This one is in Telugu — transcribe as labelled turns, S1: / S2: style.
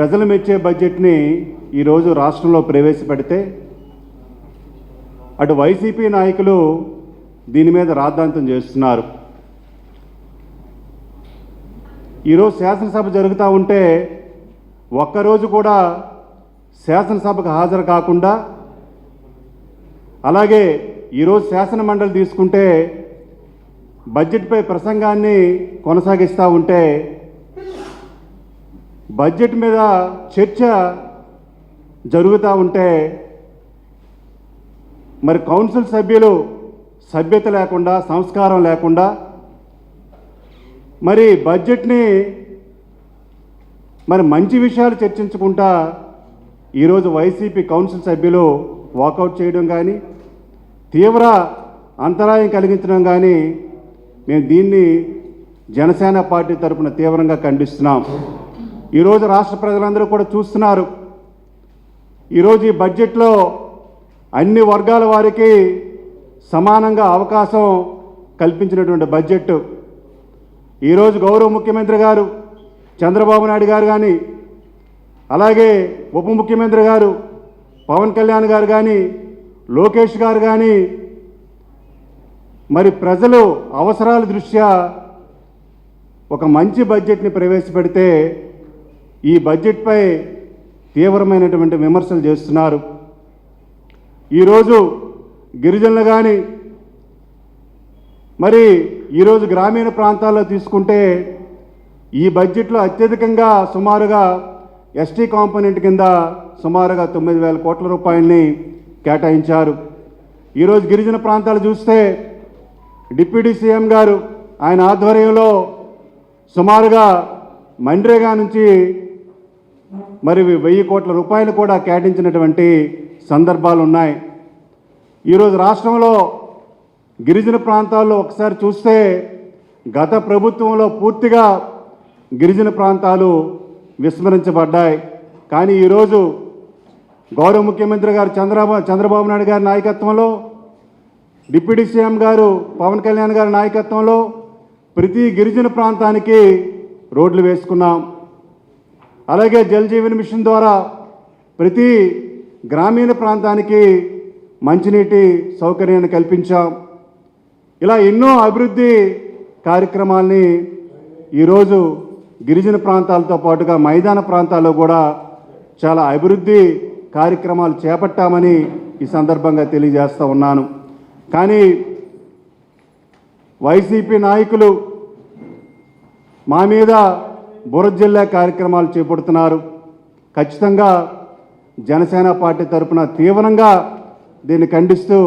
S1: ప్రజలు మెచ్చే బడ్జెట్ని ఈరోజు రాష్ట్రంలో ప్రవేశపెడితే అటు వైసీపీ నాయకులు దీని మీద రాద్ధాంతం చేస్తున్నారు. ఈరోజు శాసనసభ జరుగుతూ ఉంటే ఒక్కరోజు కూడా శాసనసభకు హాజరు కాకుండా, అలాగే ఈరోజు శాసన మండలి తీసుకుంటే బడ్జెట్పై ప్రసంగాన్ని కొనసాగిస్తూ ఉంటే బడ్జెట్ మీద చర్చ జరుగుతూ ఉంటే మరి కౌన్సిల్ సభ్యులు సభ్యత లేకుండా, సంస్కారం లేకుండా మరి బడ్జెట్ని మరి మంచి విషయాలు చర్చించుకుంటా ఈరోజు వైసీపీ కౌన్సిల్ సభ్యులు వాకౌట్ చేయడం కానీ, తీవ్ర అంతరాయం కలిగించడం కానీ మేము దీన్ని జనసేన పార్టీ తరఫున తీవ్రంగా ఖండిస్తున్నాం. ఈరోజు రాష్ట్ర ప్రజలందరూ కూడా చూస్తున్నారు. ఈరోజు ఈ బడ్జెట్లో అన్ని వర్గాల వారికి సమానంగా అవకాశం కల్పించినటువంటి బడ్జెట్. ఈరోజు గౌరవ ముఖ్యమంత్రి గారు చంద్రబాబు నాయుడు గారు కానీ, అలాగే ఉప ముఖ్యమంత్రి గారు పవన్ కళ్యాణ్ గారు కానీ, లోకేష్ గారు కానీ మరి ప్రజలు అవసరాల దృష్ట్యా ఒక మంచి బడ్జెట్ని ప్రవేశపెడితే ఈ బడ్జెట్పై తీవ్రమైనటువంటి విమర్శలు చేస్తున్నారు. ఈరోజు గిరిజనులు కానీ, మరి ఈరోజు గ్రామీణ ప్రాంతాల్లో తీసుకుంటే ఈ బడ్జెట్లో అత్యధికంగా సుమారుగా ఎస్టీ కాంపోనెంట్ కింద సుమారుగా 9,000 కోట్ల రూపాయలని కేటాయించారు. ఈరోజు గిరిజన ప్రాంతాలు చూస్తే డిప్యూటీ సీఎం గారు ఆయన ఆధ్వర్యంలో సుమారుగా మన్రేగా నుంచి మరి 1,000 కోట్ల రూపాయలు కూడా కేటాయించినటువంటి సందర్భాలు ఉన్నాయి. ఈరోజు రాష్ట్రంలో గిరిజన ప్రాంతాల్లో ఒకసారి చూస్తే గత ప్రభుత్వంలో పూర్తిగా గిరిజన ప్రాంతాలు విస్మరించబడ్డాయి. కానీ ఈరోజు గౌరవ ముఖ్యమంత్రి గారు చంద్రబాబు నాయుడు గారి నాయకత్వంలో, డిప్యూటీ సీఎం గారు పవన్ కళ్యాణ్ గారి నాయకత్వంలో ప్రతి గిరిజన ప్రాంతానికి రోడ్లు వేసుకున్నాం. అలాగే జల్ జీవన్ మిషన్ ద్వారా ప్రతి గ్రామీణ ప్రాంతానికి మంచినీటి సౌకర్యాన్ని కల్పించాం. ఇలా ఎన్నో అభివృద్ధి కార్యక్రమాల్ని ఈరోజు గిరిజన ప్రాంతాలతో పాటుగా మైదాన ప్రాంతాల్లో కూడా చాలా అభివృద్ధి కార్యక్రమాలు చేపట్టామని ఈ సందర్భంగా తెలియజేస్తూ ఉన్నాను. కానీ వైసీపీ నాయకులు మా మీద బురద కార్యక్రమాలు చేపడుతున్నారు. ఖచ్చితంగా జనసేన పార్టీ తరఫున తీవ్రంగా దీన్ని ఖండిస్తూ